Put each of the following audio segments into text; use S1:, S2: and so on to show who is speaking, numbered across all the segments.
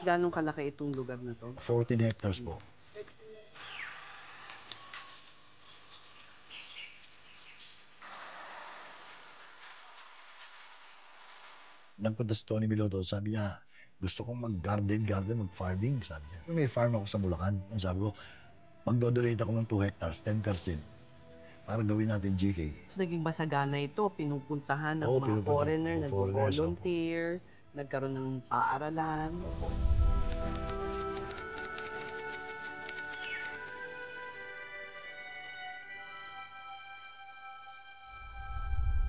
S1: Ganong kalaki itong lugar na to?
S2: 14 hectares po. Nagpunta si Tony Meloto, sabi niya, gusto kong mag-garden, mag-farming, sabi niya. May farm ako sa Bulacan. Ang sabi ko, mag-donate ako ng 2 hectares, 10%, para gawin natin GK.
S1: Naging masagana ito, pinupuntahan ng
S2: Oo,
S1: mga foreigner,
S2: foreigners,
S1: nag-volunteer, nagkaroon ng paaralan.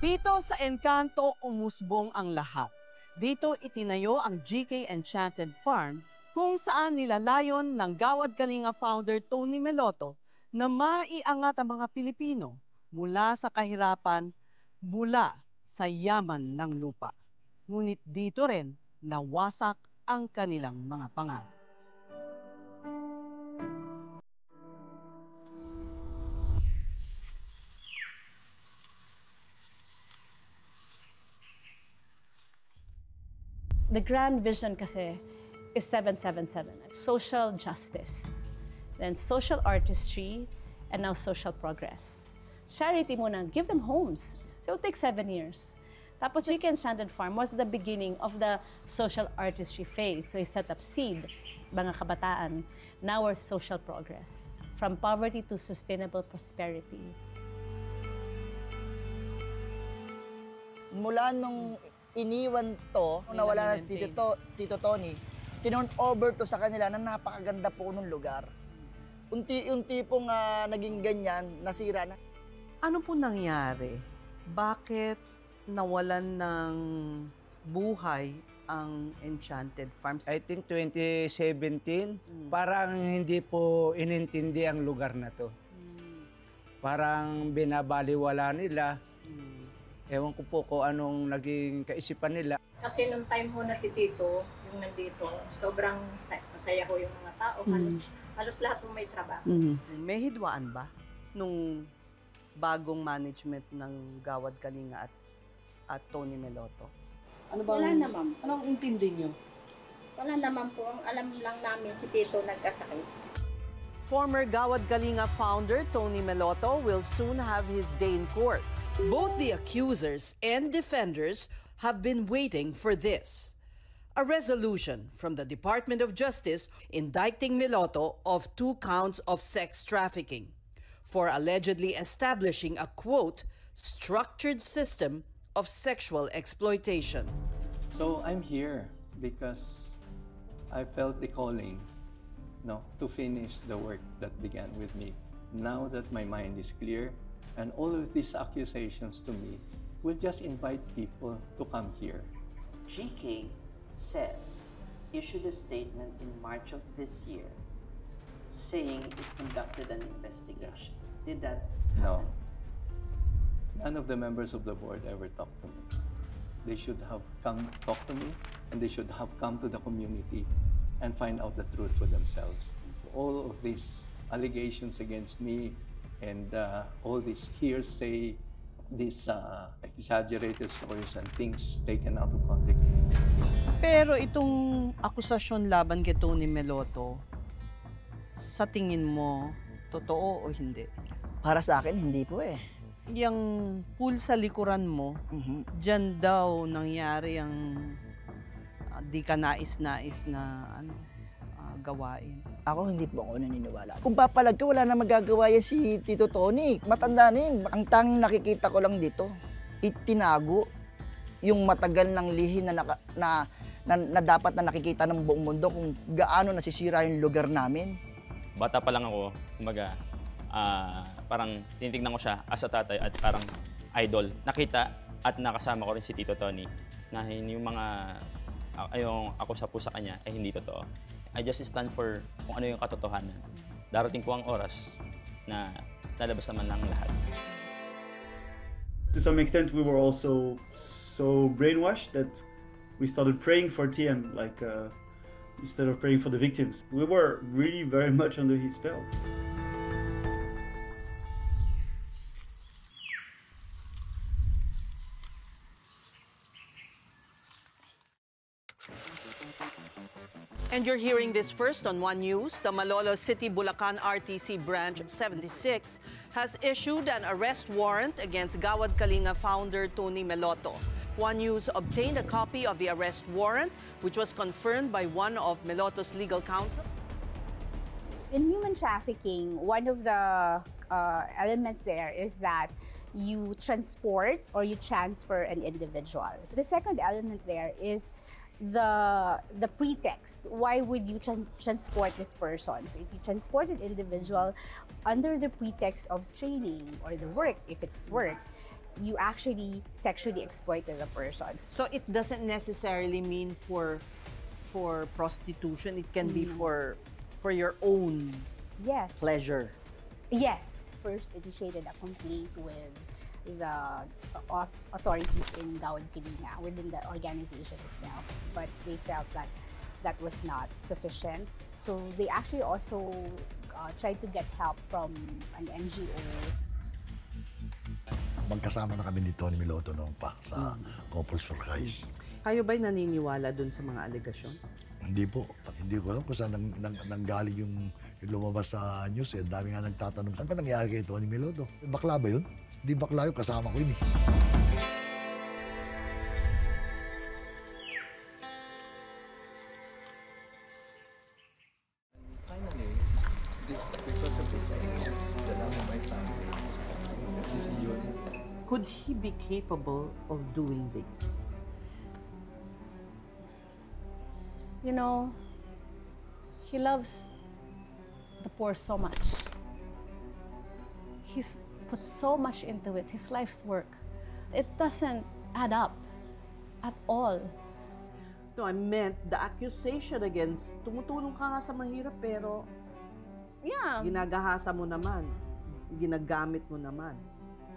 S1: Dito sa Encanto, umusbong ang lahat. Dito itinayo ang GK Enchanted Farm kung saan nilalayon ng Gawad Kalinga founder Tony Meloto na maiangat ang mga Pilipino mula sa kahirapan, mula sa yaman ng lupa. Ngunit dito rin nawasak ang kanilang mga pangarap.
S3: The grand vision kasi is 777, social justice, then social artistry, and now social progress. Charity muna, give them homes. So it'll take 7 years. Tapos GK Enchanted Farm was the beginning of the social artistry phase. So he set up SEED, mga kabataan. Now we're social progress, from poverty to sustainable prosperity.
S4: Mula nung iniwan to, nawala na si Tito Tony, tinurn over to sa kanila na napakaganda po nung lugar. Unti-unti pong naging ganyan, nasira na.
S1: Ano po nangyari? Bakit nawalan ng buhay ang Enchanted Farms?
S5: I think 2017, parang hindi po inintindi ang lugar na to. Parang binabaliwala nila. Ewan ko po kung anong naging kaisipan nila.
S6: Kasi nung time ho na si Tito, yung nandito, sobrang masaya ho yung mga tao. Halos lahat po may trabaho.
S1: May hidwaan ba nung bagong management ng Gawad Kalinga at Tony Meloto? Ano ba?
S6: Wala naman.
S1: Anong intindi nyo?
S6: Wala naman po. Ang alam lang namin si Tito nagkasakit.
S1: Former Gawad Kalinga founder Tony Meloto will soon have his day in court.
S7: Both the accusers and defenders have been waiting for this. A resolution from the Department of Justice indicting Meloto of 2 counts of sex trafficking for allegedly establishing a, quote, structured system of sexual exploitation.
S8: So I'm here because I felt the calling, to finish the work that began with me. Now that my mind is clear, and all of these accusations to me will just invite people to come here.
S9: GK says, issued a statement in March of this year saying it conducted an investigation. Did that happen?
S8: No. None of the members of the board ever talked to me. They should have come talk to me, and they should have come to the community and find out the truth for themselves. All of these allegations against me and all this hearsay, these exaggerated stories and things taken out of context.
S1: Pero itong akusasyon laban kay Tony Meloto, sa tingin mo, totoo o hindi?
S4: Para sa akin, hindi po eh.
S1: Yung pool sa likuran mo, dyan daw nangyari ang di ka nais-nais na gawain.
S4: Ako hindi po ako naniniwala. Kung papalag ka, wala na magagawa yan si Tito Tony. Matanda na yun. Ang tanging nakikita ko lang dito, itinago yung matagal ng lihi na dapat na nakikita ng buong mundo kung gaano nasisira yung lugar namin.
S10: Bata pa lang ako, kumbaga, parang tinitignan ko siya as a tatay at parang idol. Nakita at nakasama ko rin si Tito Tony na yung mga ako sa kanya ay hindi totoo. I just stand for kung ano yung katotohanan. Darating po ang oras na lalabas naman ng lahat.
S11: To some extent, we were also so brainwashed that we started praying for TM, instead of praying for the victims. We were really very much under his spell.
S1: And you're hearing this first on One News. The Malolos City Bulacan RTC Branch 76 has issued an arrest warrant against Gawad Kalinga founder Tony Meloto. One News obtained a copy of the arrest warrant, which was confirmed by one of Meloto's legal counsel.
S12: In human trafficking, one of the elements there is that you transport or you transfer an individual. So the second element there is the pretext. Why would you transport this person? So if you transport an individual under the pretext of training or the work, if it's work, you actually sexually exploited the person.
S1: So it doesn't necessarily mean for prostitution. It can be for your own pleasure.
S12: Yes. First initiated a complaint with the authorities in Gawad Kalinga within the organization itself, but they felt that that was not sufficient. So they actually also tried to get help from an NGO.
S2: Magkasama na kami ni Tony Meloto noon pa sa Couples for Christ.
S1: Kayo ba'y naniniwala dun sa mga alegasyon?
S2: Hindi po. Hindi ko alam kung saan nanggaling yung lumabas sa news. Ang dami nga nagtatanong, saan pa nangyari kay Tony Meloto? Bakla ba yun? Hindi bakla yun, kasama ko yun eh.
S8: Finally, because of this, I know the love of my family.
S1: Could he be capable of doing this?
S3: You know, he loves the poor so much. He's put so much into it, his life's work. It doesn't add up at all.
S1: No, I meant the accusation against, tumutulong ka nga sa mahirap pero ginagahasa mo naman, ginagamit mo naman.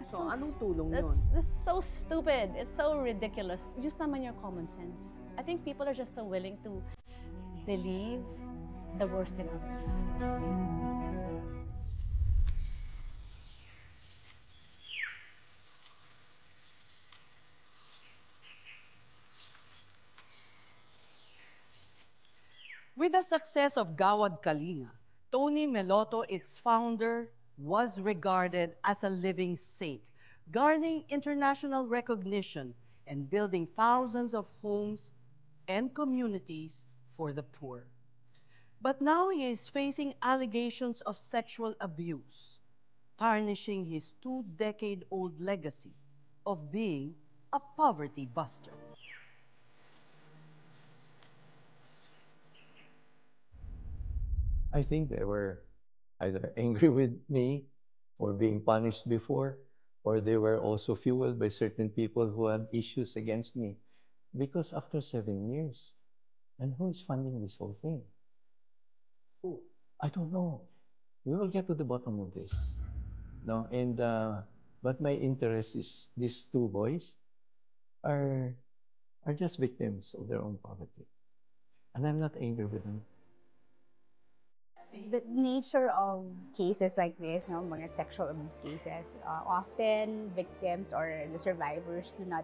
S1: So, anong tulong yun?
S3: That's so stupid. It's so ridiculous. Use naman your common sense. I think people are just so willing to believe the worst in others.
S1: With the success of Gawad Kalinga, Tony Meloto, its founder, was regarded as a living saint, garnering international recognition and building thousands of homes and communities for the poor. But now he is facing allegations of sexual abuse, tarnishing his 2-decade-old legacy of being a poverty buster.
S13: I think they were either angry with me for being punished before, or they were also fueled by certain people who had issues against me. Because after 7 years, and who is funding this whole thing? Who? I don't know. We will get to the bottom of this. No, and but my interest is these two boys are just victims of their own poverty, and I'm not angry with them.
S12: The nature of cases like this, mga sexual abuse cases, often victims or the survivors do not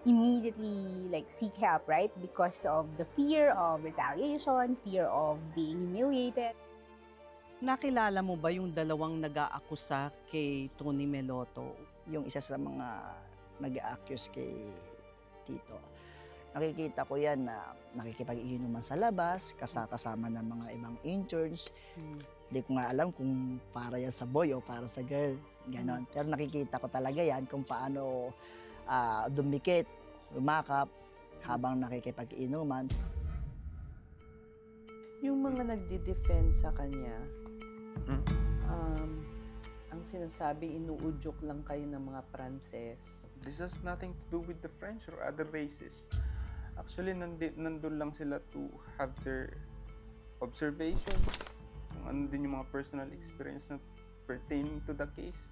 S12: immediately seek help, right? Because of the fear of retaliation, fear of being humiliated.
S14: Nakilala mo ba yung dalawang nag-aakusa kay Tony Meloto?
S4: Yung isa sa mga nag-a-accuse kay Tito, nakikita ko yan na nakikipag-iinuman sa labas, kasama ng mga ibang interns. Hindi ko nga alam kung para yan sa boy o para sa girl. Ganon. Pero nakikita ko talaga yan kung paano dumikit, umakap, habang nakikipag-inuman.
S9: Yung mga nagdi-defend sa kanya, ang sinasabi, inuudyok lang kayo ng mga Pranses.
S15: This has nothing to do with the French or other races. Actually, nandun lang sila to have their observations, kung ano din yung mga personal experience na pertaining to the case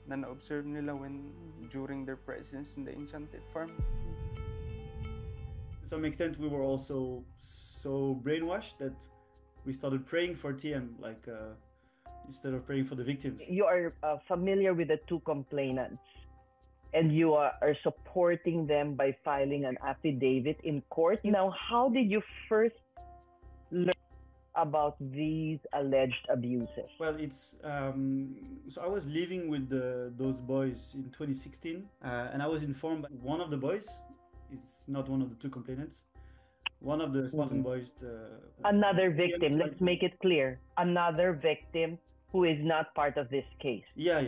S15: na na-observe nila during their presence in the Enchanted Farm.
S11: To some extent, we were also so brainwashed that we started praying for TM, instead of praying for the victims.
S16: You are familiar with the two complainants, and you are supporting them by filing an affidavit in court. Now, how did you first learn about these alleged abuses?
S11: Well, it's so I was living with those boys in 2016, and I was informed by one of the boys. It's not one of the two complainants. One of the Spartan boys.
S16: Another victim. Let's make it clear. Another victim who is not part of this case.
S11: Yeah.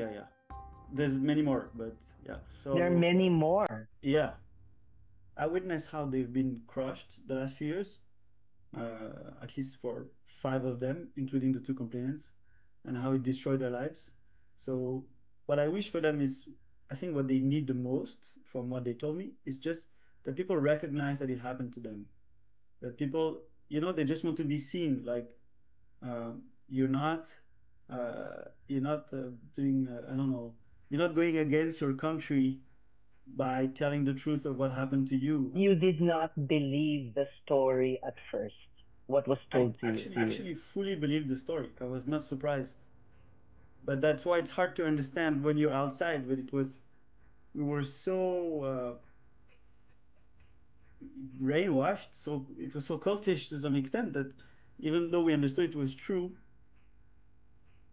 S11: There's many more, but yeah. So
S16: There are many more.
S11: yeah, I witnessed how they've been crushed the last few years, at least for 5 of them, including the 2 complainants, and how it destroyed their lives. So what I wish for them is, I think what they need the most, from what they told me, is just that people recognize that it happened to them. That people, they just want to be seen. Like, you're not doing, I don't know, you're not going against your country by telling the truth of what happened to you.
S16: You did not believe the story at first. What was told to you?
S11: Actually fully believed the story. I was not surprised. But that's why it's hard to understand when you're outside. But we were so brainwashed, so it was so cultish to some extent that even though we understood it was true,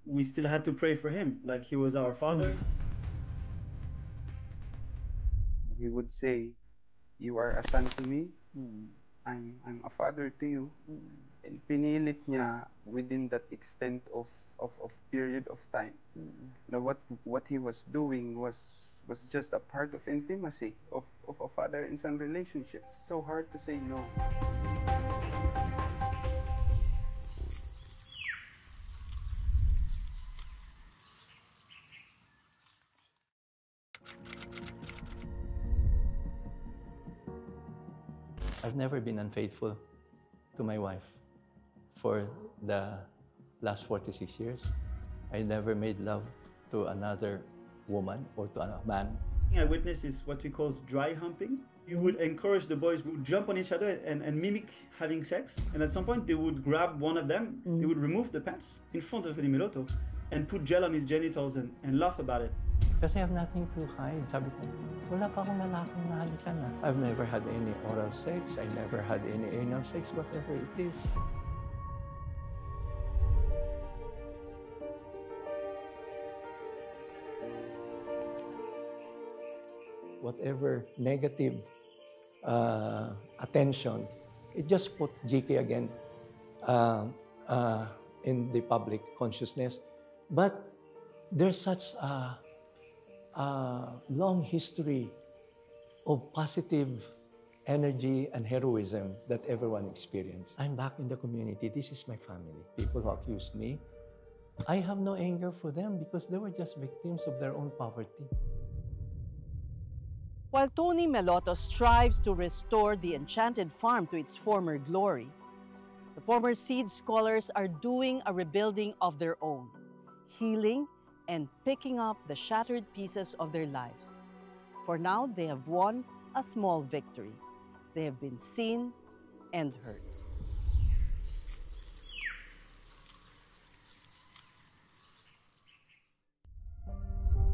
S11: we still had to pray for him, like he was our father.
S15: He would say, "You are a son to me. I'm a father to you." And pinilit niya within that extent of period of time. Now what he was doing was just a part of intimacy of a father and son relationship. It's so hard to say no.
S13: I've never been unfaithful to my wife. For the last 46 years, I never made love to another woman or to a man.
S11: I witnessed is what we call dry humping. You would encourage the boys to jump on each other and mimic having sex. And at some point, they would grab one of them, they would remove the pants in front of Tony Meloto and put gel on his genitals and laugh about it.
S13: Kasi I have nothing to hide. Sabi ko, wala pa akong lalaking mahalikan na. I've never had any oral sex. I never had any anal sex, whatever it is. Whatever negative attention, it just put GK again in the public consciousness. But there's such a long history of positive energy and heroism that everyone experienced. I'm back in the community. This is my family. People who accused me, I have no anger for them because they were just victims of their own poverty.
S1: While Tony Meloto strives to restore the enchanted farm to its former glory, the former seed scholars are doing a rebuilding of their own, healing and picking up the shattered pieces of their lives. For now, they have won a small victory. They have been seen and heard.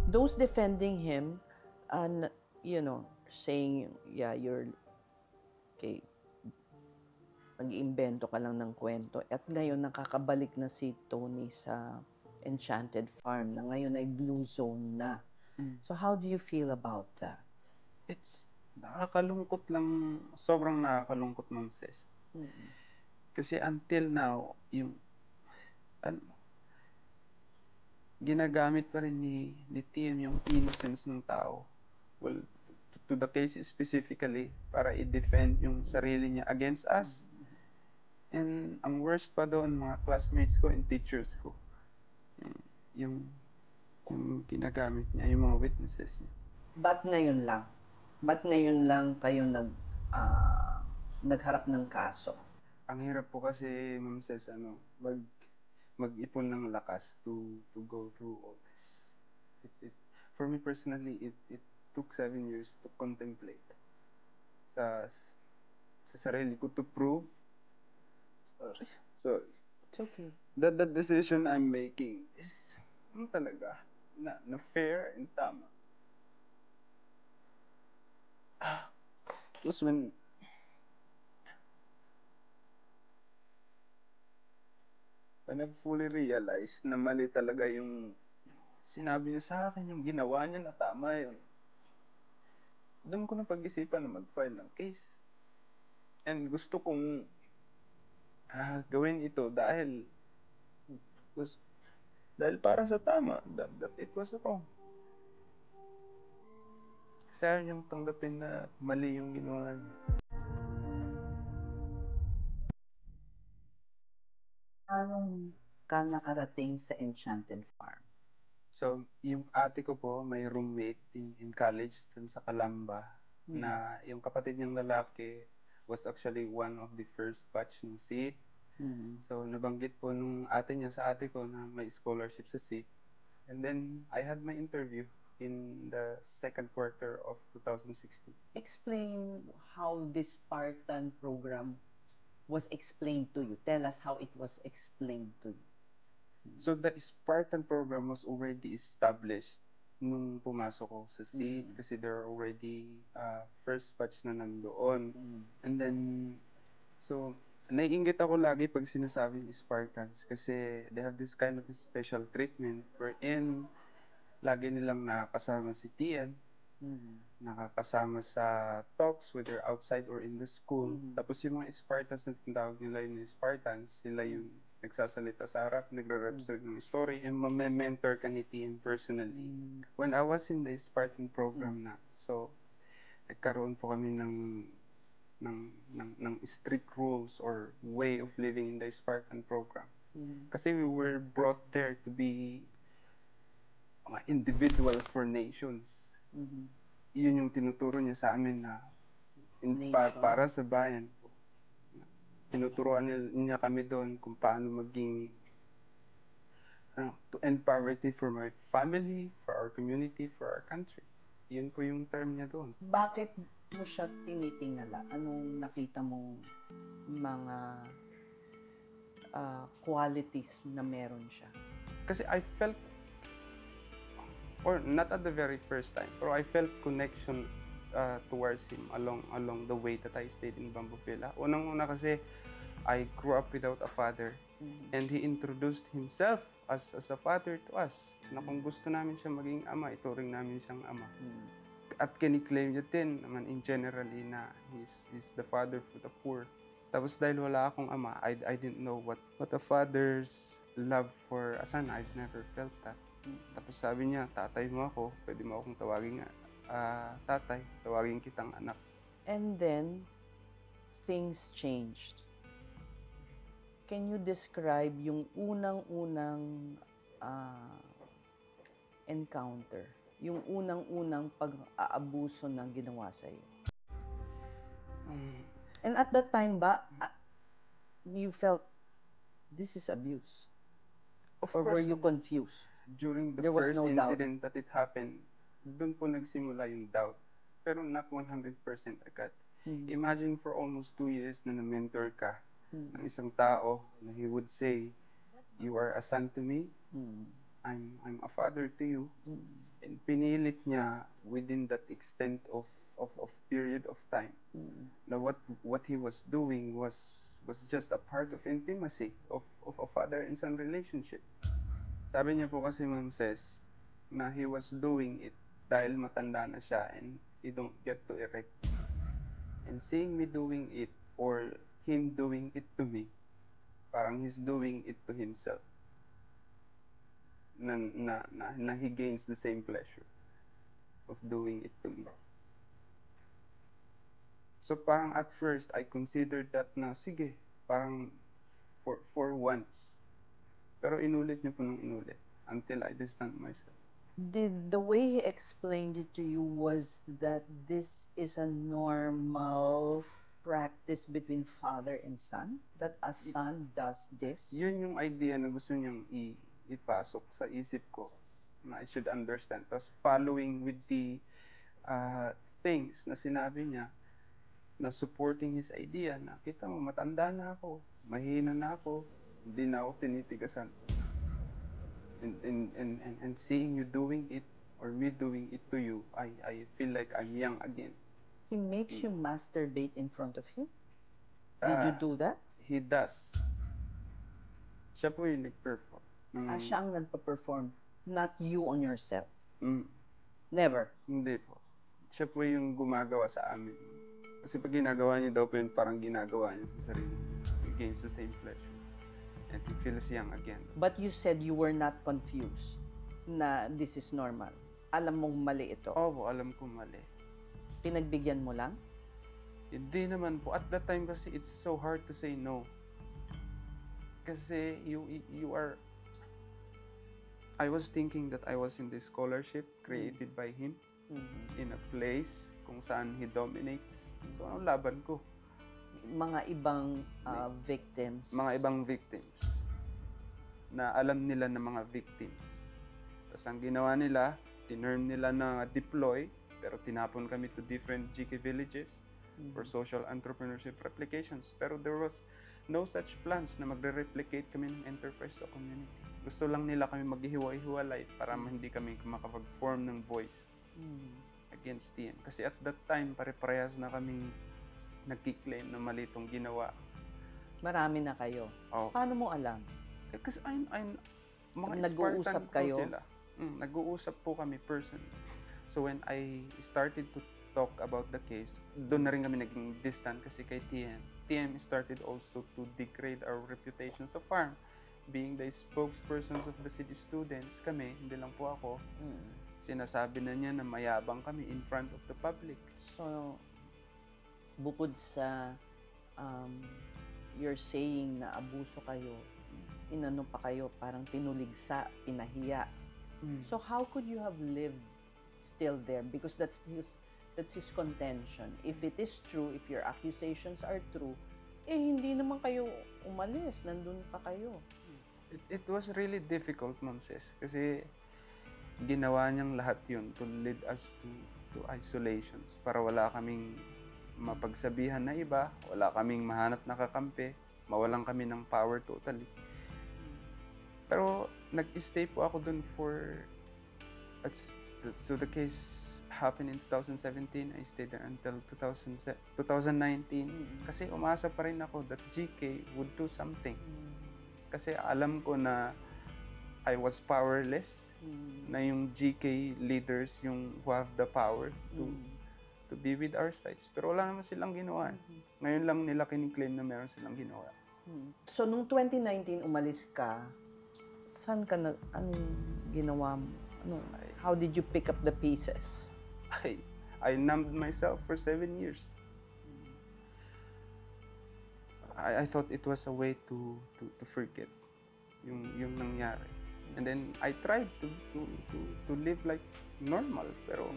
S9: Those defending him, and saying, yeah, you're okay, nag-iimbento ka lang ng kwento. At ngayon, nakakabalik na si Tony sa Enchanted Farm na ngayon ay blue zone na. So how do you feel about that?
S15: It's nakakalungkot lang, sobrang nakakalungkot, Ma'am Ces. Kasi until now, ginagamit pa rin ni TM yung innocence ng tao. Well, to the case specifically, para i-defend yung sarili niya against us. And ang worst pa doon, mga classmates ko and teachers ko. Yung ginagamit niya, yung mga witnesses niya.
S9: Ba't ngayon lang? Ba't ngayon lang kayo nagharap ng kaso?
S15: Ang hirap po kasi, Ma'am Ces, mag-ipon ng lakas to go through all this. For me personally, it took 7 years to contemplate sa sarili ko to prove. Sorry. So,
S9: it's okay.
S15: That the decision I'm making is talaga na fair and tama. Because when And I fully realized na mali talaga yung sinabi niya sa akin, yung ginawa niya na tama yun. Doon ko na pag-isipan na mag-file ng case. And gusto kong gawin ito dahil para sa tama, that it was wrong. Kasi ayaw niyang tanggapin na mali yung ginawa niya.
S9: Anong ka nakarating sa Enchanted Farm?
S15: So, yung ate ko po, may roommate in college dun sa Calamba na yung kapatid niyang lalaki was actually one of the first batch ng SEED. So, nabanggit po nung ate niya sa ate ko na may scholarship sa SEED. And then, I had my interview in the second quarter of 2016.
S9: Explain how this Spartan program was explained to you. Tell us how it was explained to you.
S15: So, the Spartan program was already established nung pumasok ko sa SEED kasi there are already first batch na nandoon. And then, so, naiinggit ako lagi pag sinasabing Spartans kasi they have this kind of special treatment wherein lagi nilang nakakasama si Tian, nakakasama sa talks whether outside or in the school. Tapos yung mga Spartans na tinatawag nila yung Spartans, sila yung nagsasalita sa harap, nagre-represent ng story, and mentor ka ni Tian personally. When I was in the Spartan program na, so nagkaroon po kami ng strict rules or way of living in the Spartan program. Kasi we were brought there to be individuals for nations. Yun yung tinuturo niya sa amin na para sa bayan. Tinuturoan niya kami doon kung paano maging to end poverty for my family, for our community, for our country. Yun po yung term niya doon.
S9: Bakit mo siya tinitingala? Anong nakita mong mga qualities na meron siya?
S15: Kasi I felt, or not at the very first time, pero I felt connection towards him along the way that I stayed in Bamboo Villa. Unang-una kasi I grew up without a father, and he introduced himself as a father to us. Na kung gusto namin siya maging ama, ituring namin siyang ama. At kiniklaim niya din naman in generally na he's the father for the poor. Tapos dahil wala akong ama, I didn't know what a father's love for a son. I've never felt that. Tapos sabi niya, tatay mo ako, pwede mo akong tawagin tatay, tawagin kitang anak.
S9: And then, things changed. Can you describe yung unang-unang encounter? Yung unang-unang pag-aabuso na ginawa sa'yo? And at that time ba, you felt, this is abuse? Or were you confused?
S15: During the
S9: There was
S15: first
S9: no doubt.
S15: incident that it happened, doon po nagsimula yung doubt. Pero not 100% agad. Imagine for almost 2 years na na-mentor ka ng isang tao na he would say, you are a son to me, I'm a father to you. And pinilit niya within that extent of period of time. Na what he was doing was just a part of intimacy of a father and son relationship. Sabi niya po kasi, Ma'am Ses, na he was doing it dahil matanda na siya and he don't get to erect. And seeing me doing it or him doing it to me, parang he's doing it to himself. Na he gains the same pleasure of doing it to me. So parang at first, I considered that na, sige, parang for once. Pero inulit niya po nung inulit until I distant myself.
S9: Did the way he explained it to you was that this is a normal practice between father and son? That a son does this?
S15: Yun yung idea na gusto niyang ipasok sa isip ko na I should understand. Tapos following with the things na sinabi niya na supporting his idea na kita mo, matanda na ako, mahina na ako, hindi na ako tinitigasan. And seeing you doing it or me doing it to you, I feel like I'm young again.
S9: He makes you masturbate in front of him? Did you do that?
S15: He does. Siya po yung nag-perform.
S9: Siya ang nagpa-perform, not you on yourself.
S15: Mm.
S9: Never.
S15: Hindi po. Siya po yung gumagawa sa amin. Kasi pag ginagawa niya daw po yun, parang ginagawa niya sa sarili. Against the same pleasure. And he feels young again.
S9: But you said you were not confused na this is normal. Alam mong mali ito.
S15: Opo, alam ko mali.
S9: Pinagbigyan mo lang?
S15: Hindi naman po. At that time kasi it's so hard to say no. Kasi you are... I was thinking that I was in this scholarship created by him in a place kung saan he dominates. So, anong laban ko?
S9: Mga ibang victims.
S15: Mga ibang victims na alam nila na mga victims. Tapos ang ginawa nila, tinurn nila na deploy, pero tinapon kami to different GK villages for social entrepreneurship replications. Pero there was no such plans na magre-replicate kami ng enterprise to community. Gusto lang nila kami maghihiwa-hiwalay para hindi kami makapag-form ng voice against TM. Kasi at that time, pare-parehas na kaming nagki-claim na mali itong ginawa.
S9: Marami na kayo.
S15: Oh.
S9: Paano mo alam?
S15: Kasi mga
S9: nag-uusap
S15: Spartan
S9: kayo?
S15: po sila. Nag-uusap po kami personally. So when I started to talk about the case, doon na rin kami naging distant kasi kay TM. TM started also to degrade our reputation sa farm. Being the spokespersons of the city students, kami, hindi lang po ako, sinasabi na niya na mayabang kami in front of the public.
S9: So, bukod sa you're saying na abuso kayo, inano pa kayo, parang tinuligsa, pinahiya. So how could you have lived still there? Because that's his contention. If it is true, if your accusations are true, hindi naman kayo umalis, nandun pa kayo.
S15: It was really difficult, Ma'am Sis, kasi ginawa niyang lahat yun to lead us to isolations para wala kaming mapagsabihan na iba, wala kaming mahanap na kakampi, mawalan kami ng power totally. Pero nag-stay po ako dun so the case happened in 2017. I stayed there until 2019 kasi umasa pa rin ako that GK would do something. Kasi alam ko na I was powerless, na yung GK leaders yung who have the power to be with our sides. Pero wala naman silang ginawa. Ngayon lang nila kiniklaim na meron silang ginawa.
S9: So, nung 2019 umalis ka, saan ka anong ginawa mo? How did you pick up the pieces?
S15: I numbed myself for 7 years. I thought it was a way to forget yung nangyari. And then I tried to live like normal, pero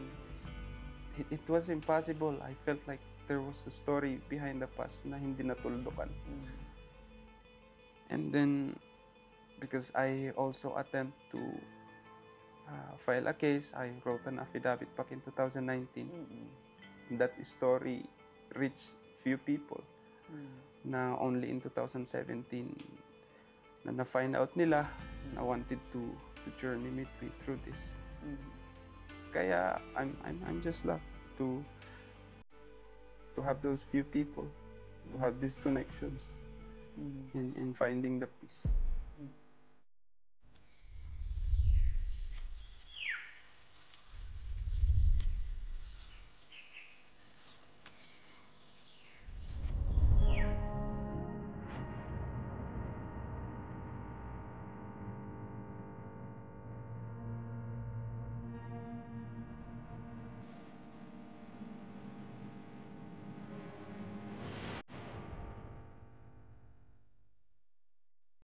S15: it was impossible. I felt like there was a story behind the past na hindi natuldukan. And then because I also attempt to file a case, I wrote an affidavit back in 2019. That story reached few people. Na only in 2017 na find out nila na wanted to journey with me through this. Kaya I'm just lucky to have those few people, to have these connections in finding the peace.